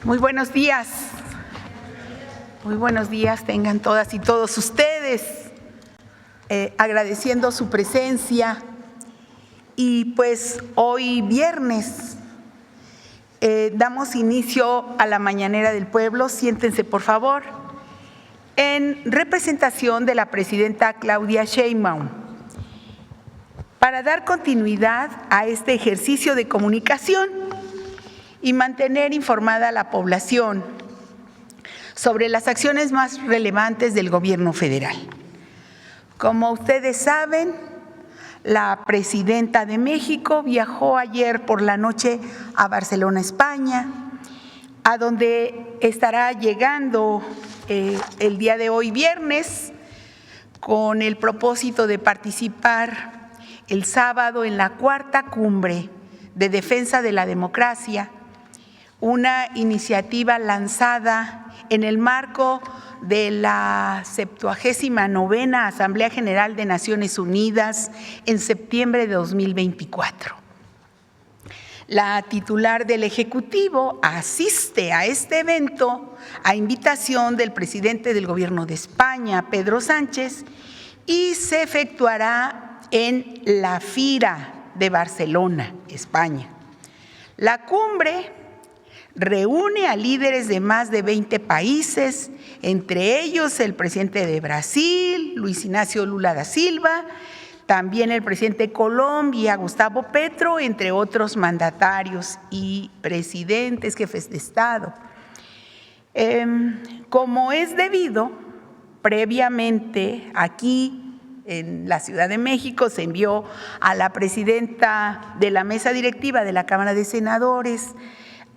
Muy buenos días. Muy buenos días tengan todas y todos ustedes. Agradeciendo su presencia. Y pues hoy viernes damos inicio a la Mañanera del Pueblo. Siéntense, por favor. En representación de la presidenta Claudia Sheinbaum, para dar continuidad a este ejercicio de comunicación y mantener informada a la población sobre las acciones más relevantes del Gobierno federal. Como ustedes saben, la presidenta de México viajó ayer por la noche a Barcelona, España, a donde estará llegando el día de hoy, viernes, con el propósito de participar el sábado en la cuarta cumbre de defensa de la democracia, una iniciativa lanzada en el marco de la 79ª Asamblea General de Naciones Unidas en septiembre de 2024. La titular del Ejecutivo asiste a este evento a invitación del presidente del Gobierno de España, Pedro Sánchez, y se efectuará en la FIRA de Barcelona, España. La cumbre reúne a líderes de más de 20 países, entre ellos el presidente de Brasil, Luis Ignacio Lula da Silva, también el presidente de Colombia, Gustavo Petro, entre otros mandatarios y presidentes, jefes de Estado. Como es debido, previamente aquí en la Ciudad de México se envió a la presidenta de la mesa directiva de la Cámara de Senadores,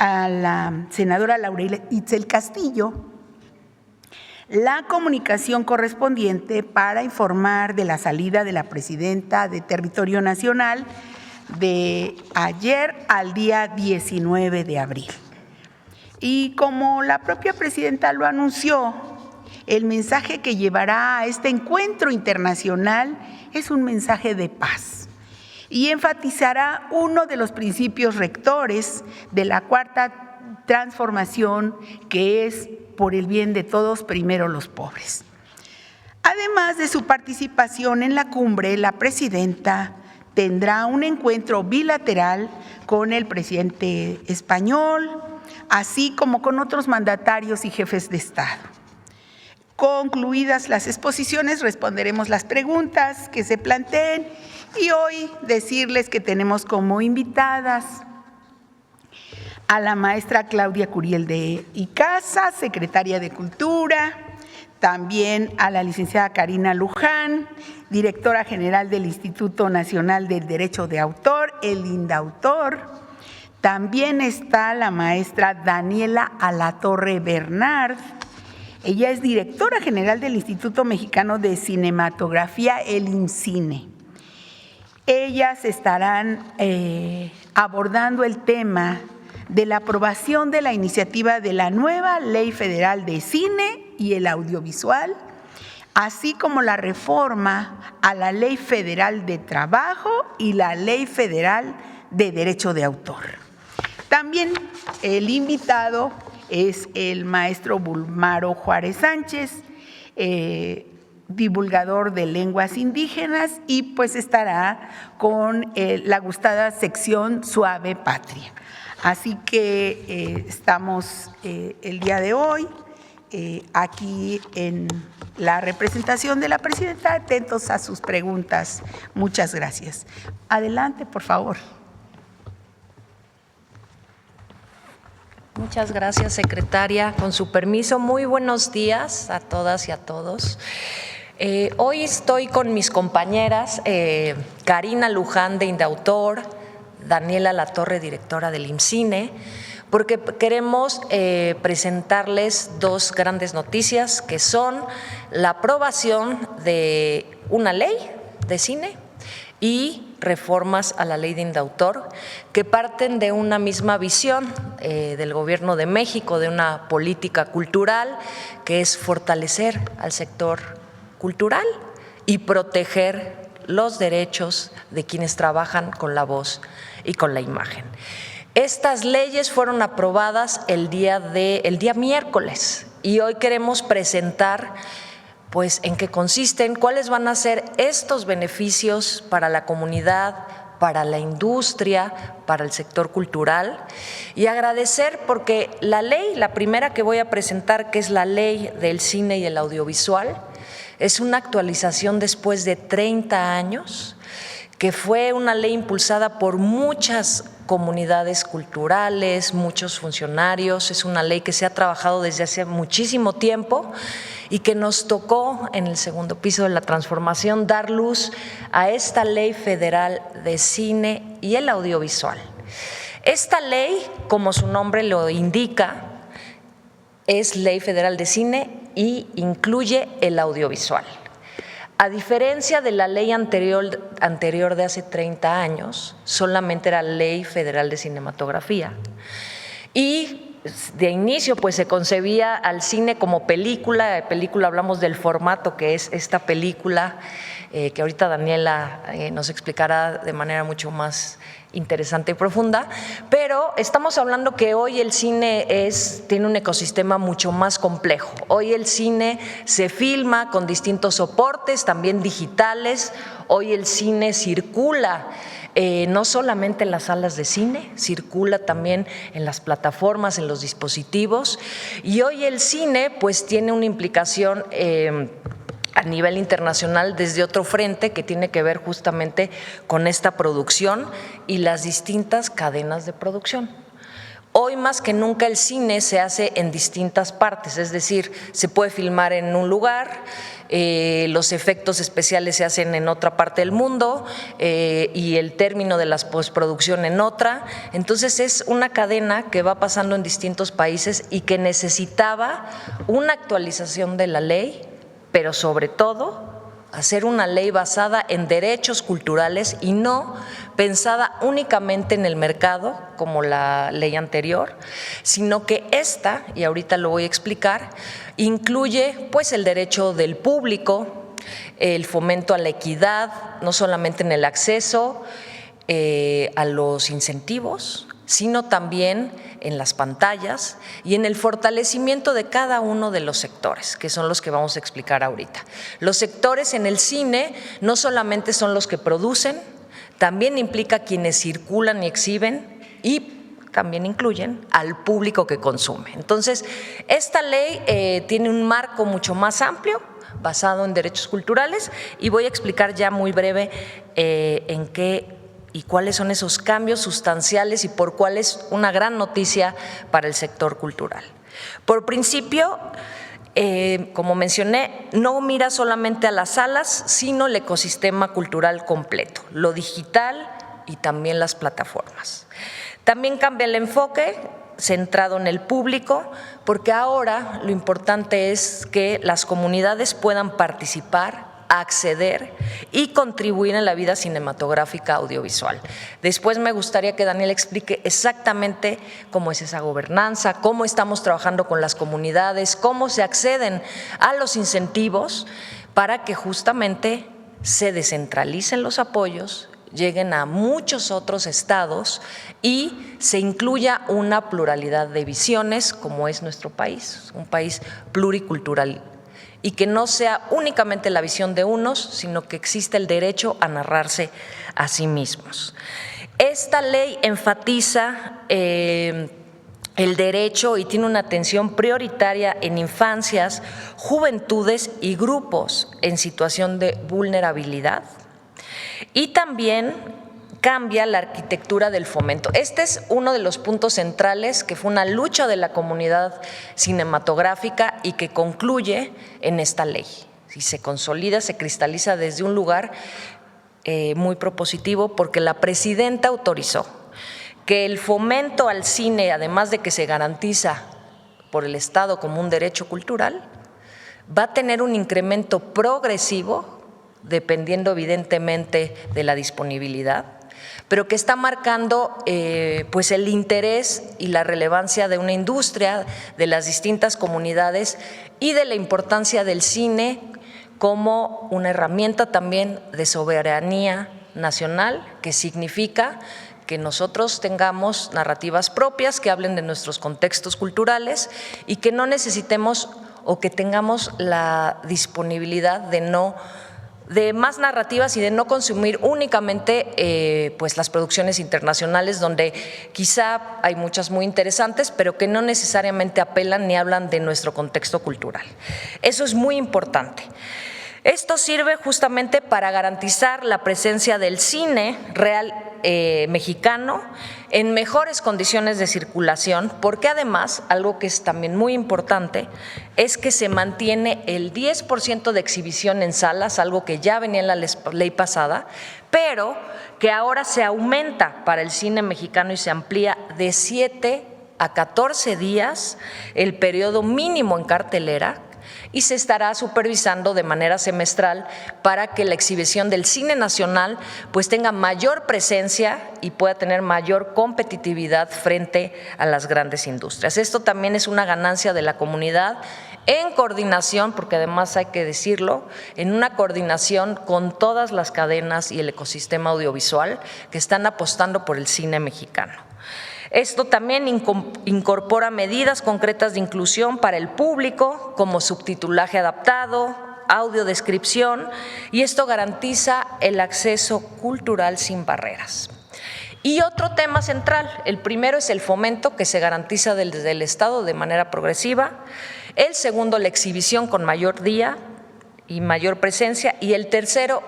a la senadora Laura Itzel Castillo, la comunicación correspondiente para informar de la salida de la presidenta de Territorio Nacional de ayer al día 19 de abril. Y como la propia presidenta lo anunció, el mensaje que llevará a este encuentro internacional es un mensaje de paz y enfatizará uno de los principios rectores de la Cuarta Transformación, que es por el bien de todos, primero los pobres. Además de su participación en la cumbre, la presidenta tendrá un encuentro bilateral con el presidente español, así como con otros mandatarios y jefes de Estado. Concluidas las exposiciones, responderemos las preguntas que se planteen y hoy decirles que tenemos como invitadas a la maestra Claudia Curiel de Icaza, secretaria de Cultura, también a la licenciada Karina Luján, directora general del Instituto Nacional del Derecho de Autor, el INDAUTOR. También está la maestra Daniela Alatorre Bernard. Ella es directora general del Instituto Mexicano de Cinematografía, el IMCINE. Ellas estarán abordando el tema de la aprobación de la iniciativa de la nueva Ley Federal de Cine y el Audiovisual, así como la reforma a la Ley Federal de Trabajo y la Ley Federal de Derecho de Autor. También el invitado es el maestro Bulmaro Juárez Sánchez, divulgador de lenguas indígenas, y pues estará con la gustada sección Suave Patria. Así que estamos el día de hoy aquí en la representación de la presidenta, atentos a sus preguntas. Muchas gracias. Adelante, por favor. Muchas gracias, secretaria. Con su permiso, muy buenos días a todas y a todos. Hoy estoy con mis compañeras Karina Luján de INDAUTOR, Daniela Alatorre, directora del IMCINE, porque queremos presentarles dos grandes noticias, que son la aprobación de una ley de cine y reformas a la ley de INDAUTOR, que parten de una misma visión del Gobierno de México, de una política cultural, que es fortalecer al sector cultural y proteger los derechos de quienes trabajan con la voz y con la imagen. Estas leyes fueron aprobadas el día miércoles y hoy queremos presentar pues en qué consisten, cuáles van a ser estos beneficios para la comunidad, para la industria, para el sector cultural, y agradecer porque la ley, la primera que voy a presentar, que es la Ley del Cine y el Audiovisual, es una actualización después de 30 años, que fue una ley impulsada por muchas comunidades culturales, muchos funcionarios. Es una ley que se ha trabajado desde hace muchísimo tiempo y que nos tocó en el segundo piso de la transformación dar luz a esta Ley Federal de Cine y el Audiovisual. Esta ley, como su nombre lo indica, es Ley Federal de Cine y incluye el audiovisual. A diferencia de la ley anterior de hace 30 años, solamente era Ley Federal de Cinematografía. Y de inicio pues se concebía al cine como película. De película hablamos del formato que es esta película, que ahorita Daniela nos explicará de manera mucho más interesante y profunda, pero estamos hablando que hoy el cine tiene un ecosistema mucho más complejo. Hoy el cine se filma con distintos soportes, también digitales. Hoy el cine circula no solamente en las salas de cine, circula también en las plataformas, en los dispositivos, y hoy el cine pues tiene una implicación a nivel internacional desde otro frente que tiene que ver justamente con esta producción y las distintas cadenas de producción. Hoy más que nunca el cine se hace en distintas partes, es decir, se puede filmar en un lugar, los efectos especiales se hacen en otra parte del mundo y el término de la postproducción en otra. Entonces es una cadena que va pasando en distintos países y que necesitaba una actualización de la ley, pero sobre todo hacer una ley basada en derechos culturales y no pensada únicamente en el mercado como la ley anterior, sino que esta, y ahorita lo voy a explicar, incluye pues el derecho del público, el fomento a la equidad, no solamente en el acceso a los incentivos, sino también en las pantallas y en el fortalecimiento de cada uno de los sectores, que son los que vamos a explicar ahorita. Los sectores en el cine no solamente son los que producen, también implica quienes circulan y exhiben y también incluyen al público que consume. Entonces, esta ley tiene un marco mucho más amplio, basado en derechos culturales, y voy a explicar ya muy breve en qué y cuáles son esos cambios sustanciales y por cuál es una gran noticia para el sector cultural. Por principio, como mencioné, no mira solamente a las salas, sino el ecosistema cultural completo, lo digital y también las plataformas. También cambia el enfoque, centrado en el público, porque ahora lo importante es que las comunidades puedan participar, acceder y contribuir en la vida cinematográfica audiovisual. Después me gustaría que Daniel explique exactamente cómo es esa gobernanza, cómo estamos trabajando con las comunidades, cómo se acceden a los incentivos para que justamente se descentralicen los apoyos, lleguen a muchos otros estados y se incluya una pluralidad de visiones como es nuestro país, un país pluricultural, y que no sea únicamente la visión de unos, sino que exista el derecho a narrarse a sí mismos. Esta ley enfatiza el derecho y tiene una atención prioritaria en infancias, juventudes y grupos en situación de vulnerabilidad, y también cambia la arquitectura del fomento. Este es uno de los puntos centrales que fue una lucha de la comunidad cinematográfica y que concluye en esta ley. Si se consolida, se cristaliza desde un lugar muy propositivo, porque la presidenta autorizó que el fomento al cine, además de que se garantiza por el Estado como un derecho cultural, va a tener un incremento progresivo, dependiendo evidentemente de la disponibilidad, pero que está marcando pues el interés y la relevancia de una industria, de las distintas comunidades y de la importancia del cine como una herramienta también de soberanía nacional, que significa que nosotros tengamos narrativas propias que hablen de nuestros contextos culturales y que no necesitemos o que tengamos la disponibilidad de más narrativas y de no consumir únicamente pues las producciones internacionales, donde quizá hay muchas muy interesantes, pero que no necesariamente apelan ni hablan de nuestro contexto cultural. Eso es muy importante. Esto sirve justamente para garantizar la presencia del cine real mexicano en mejores condiciones de circulación, porque además, algo que es también muy importante, es que se mantiene el 10% de exhibición en salas, algo que ya venía en la ley pasada, pero que ahora se aumenta para el cine mexicano y se amplía de 7 a 14 días el periodo mínimo en cartelera, y se estará supervisando de manera semestral para que la exhibición del cine nacional pues tenga mayor presencia y pueda tener mayor competitividad frente a las grandes industrias. Esto también es una ganancia de la comunidad en coordinación, porque además hay que decirlo, en una coordinación con todas las cadenas y el ecosistema audiovisual que están apostando por el cine mexicano. Esto también incorpora medidas concretas de inclusión para el público, como subtitulaje adaptado, audiodescripción, y esto garantiza el acceso cultural sin barreras. Y otro tema central, el primero es el fomento, que se garantiza desde el Estado de manera progresiva; el segundo, la exhibición con mayor día y mayor presencia; y el tercero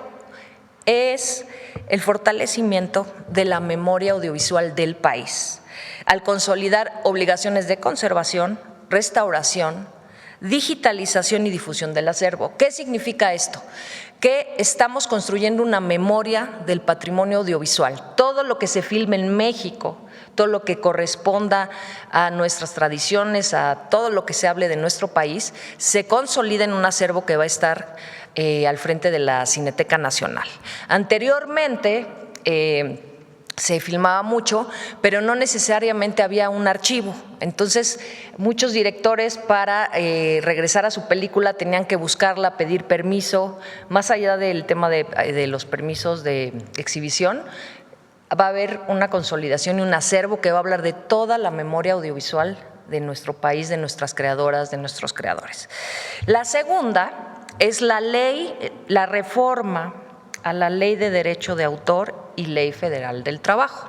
es el fortalecimiento de la memoria audiovisual del país, al consolidar obligaciones de conservación, restauración, digitalización y difusión del acervo. ¿Qué significa esto? Que estamos construyendo una memoria del patrimonio audiovisual. Todo lo que se filme en México, todo lo que corresponda a nuestras tradiciones, a todo lo que se hable de nuestro país, se consolida en un acervo que va a estar al frente de la Cineteca Nacional. Anteriormente, se filmaba mucho, pero no necesariamente había un archivo. Entonces, muchos directores para regresar a su película tenían que buscarla, pedir permiso. Más allá del tema de los permisos de exhibición, va a haber una consolidación y un acervo que va a hablar de toda la memoria audiovisual de nuestro país, de nuestras creadoras, de nuestros creadores. La segunda es la reforma a la Ley de Derecho de Autor y Ley Federal del Trabajo.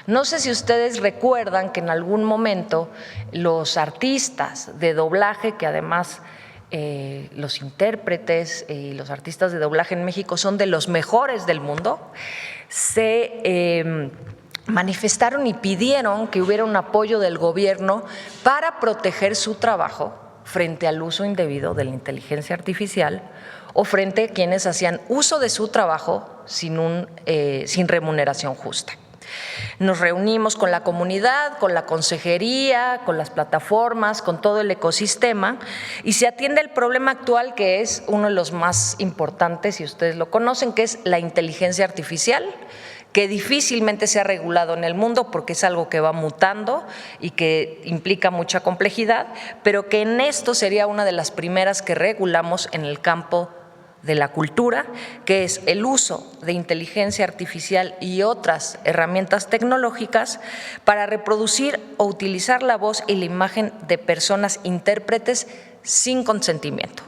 No sé si ustedes recuerdan que en algún momento los artistas de doblaje, que además los intérpretes y los artistas de doblaje en México son de los mejores del mundo, se manifestaron y pidieron que hubiera un apoyo del gobierno para proteger su trabajo frente al uso indebido de la inteligencia artificial o frente a quienes hacían uso de su trabajo sin remuneración justa. Nos reunimos con la comunidad, con la consejería, con las plataformas, con todo el ecosistema, y se atiende el problema actual, que es uno de los más importantes, y ustedes lo conocen, que es la inteligencia artificial, que difícilmente se ha regulado en el mundo porque es algo que va mutando y que implica mucha complejidad, pero que en esto sería una de las primeras que regulamos en el campo de la cultura, que es el uso de inteligencia artificial y otras herramientas tecnológicas para reproducir o utilizar la voz y la imagen de personas intérpretes sin consentimiento.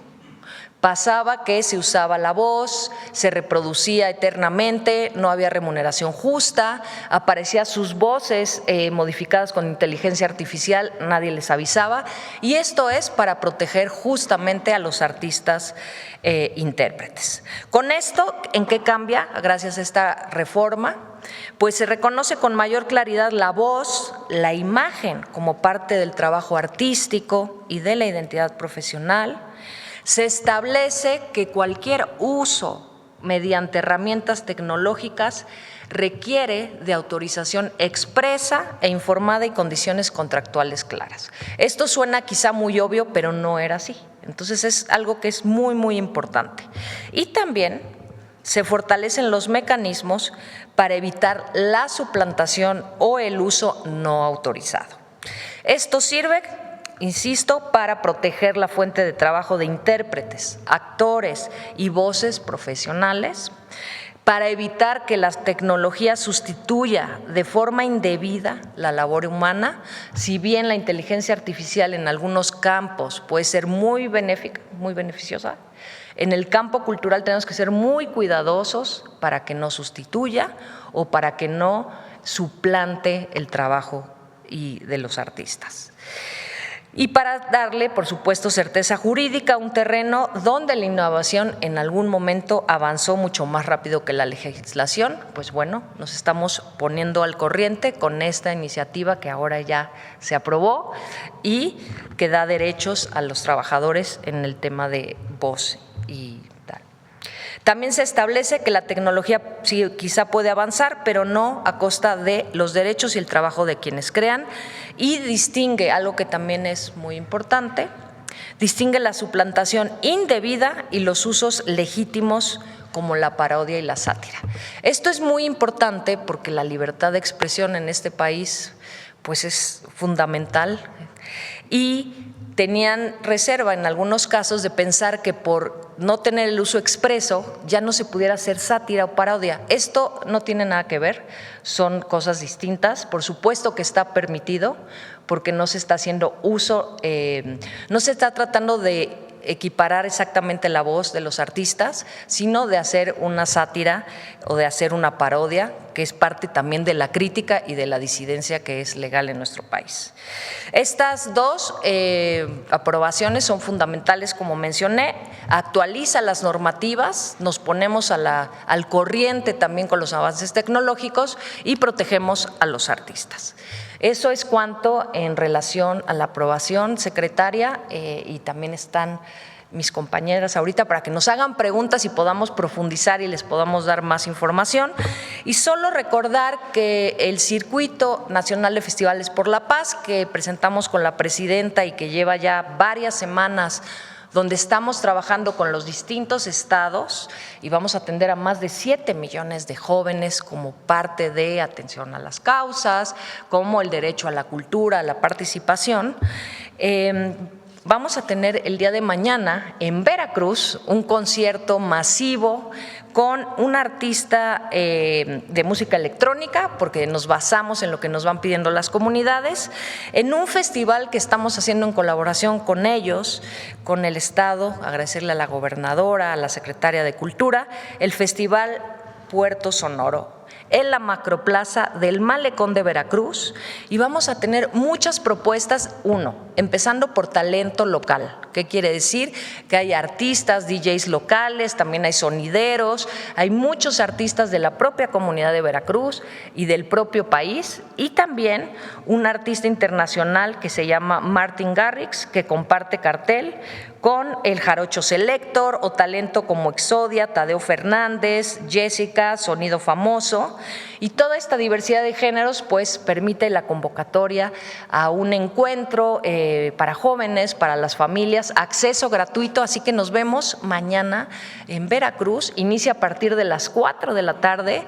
Pasaba que se usaba la voz, se reproducía eternamente, no había remuneración justa, aparecían sus voces modificadas con inteligencia artificial, nadie les avisaba, y esto es para proteger justamente a los artistas intérpretes. Con esto, ¿en qué cambia? Gracias a esta reforma, pues se reconoce con mayor claridad la voz, la imagen como parte del trabajo artístico y de la identidad profesional. Se establece que cualquier uso mediante herramientas tecnológicas requiere de autorización expresa e informada y condiciones contractuales claras. Esto suena quizá muy obvio, pero no era así. Entonces es algo que es muy, muy importante. Y también se fortalecen los mecanismos para evitar la suplantación o el uso no autorizado. Esto sirve, insisto, para proteger la fuente de trabajo de intérpretes, actores y voces profesionales, para evitar que la tecnología sustituya de forma indebida la labor humana. Si bien la inteligencia artificial en algunos campos puede ser muy benéfica, muy beneficiosa, en el campo cultural tenemos que ser muy cuidadosos para que no sustituya o para que no suplante el trabajo de los artistas. Y para darle, por supuesto, certeza jurídica a un terreno donde la innovación en algún momento avanzó mucho más rápido que la legislación, pues bueno, nos estamos poniendo al corriente con esta iniciativa que ahora ya se aprobó y que da derechos a los trabajadores en el tema de voz y tal. También se establece que la tecnología sí, quizá puede avanzar, pero no a costa de los derechos y el trabajo de quienes crean, y distingue, algo que también es muy importante, distingue la suplantación indebida y los usos legítimos como la parodia y la sátira. Esto es muy importante porque la libertad de expresión en este país pues es fundamental, y tenían reserva en algunos casos de pensar que por no tener el uso expreso ya no se pudiera hacer sátira o parodia. Esto no tiene nada que ver, son cosas distintas. Por supuesto que está permitido porque no se está haciendo uso, no se está tratando de equiparar exactamente la voz de los artistas, sino de hacer una sátira o de hacer una parodia, que es parte también de la crítica y de la disidencia que es legal en nuestro país. Estas dos aprobaciones son fundamentales, como mencioné, actualiza las normativas, nos ponemos al corriente también con los avances tecnológicos y protegemos a los artistas. Eso es cuanto en relación a la aprobación, secretaria, y también están mis compañeras ahorita para que nos hagan preguntas y podamos profundizar y les podamos dar más información. Y solo recordar que el Circuito Nacional de Festivales por la Paz, que presentamos con la presidenta y que lleva ya varias semanas, donde estamos trabajando con los distintos estados y vamos a atender a más de 7 millones de jóvenes como parte de atención a las causas, como el derecho a la cultura, a la participación. Vamos a tener el día de mañana en Veracruz un concierto masivo con un artista de música electrónica, porque nos basamos en lo que nos van pidiendo las comunidades, en un festival que estamos haciendo en colaboración con ellos, con el Estado, agradecerle a la gobernadora, a la secretaria de Cultura, el Festival Puerto Sonoro, en la macroplaza del Malecón de Veracruz, y vamos a tener muchas propuestas, empezando por talento local. ¿Qué quiere decir? Que hay artistas, DJs locales, también hay sonideros, hay muchos artistas de la propia comunidad de Veracruz y del propio país, y también un artista internacional que se llama Martin Garrix, que comparte cartel con el Jarocho Selector o talento como Exodia, Tadeo Fernández, Jessica, Sonido Famoso, y toda esta diversidad de géneros pues permite la convocatoria a un encuentro para jóvenes, para las familias, acceso gratuito, así que nos vemos mañana en Veracruz, inicia a partir de las 4 de la tarde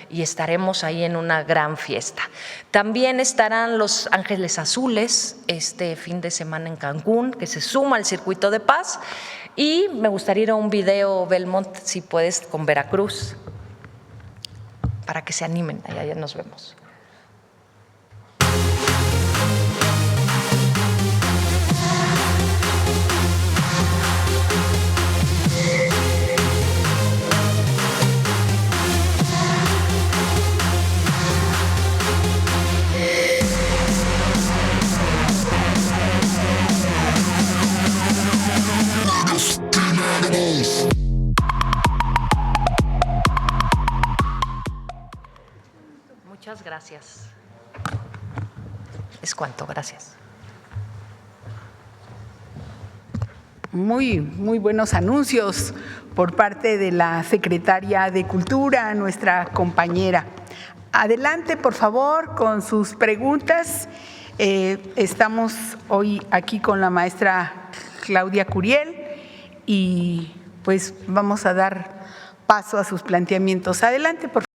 y estaremos ahí en una gran fiesta. También estarán los Ángeles Azules este fin de semana en Cancún, que se suma al Circuito de Paz, y me gustaría ir a un video, Belmont, si puedes, con Veracruz, para que se animen, allá nos vemos. Muchas gracias. Es cuanto, gracias. Muy buenos anuncios por parte de la Secretaria de Cultura, nuestra compañera. Adelante, por favor, con sus preguntas. Estamos hoy aquí con la maestra Claudia Curiel y pues vamos a dar paso a sus planteamientos. Adelante, por favor.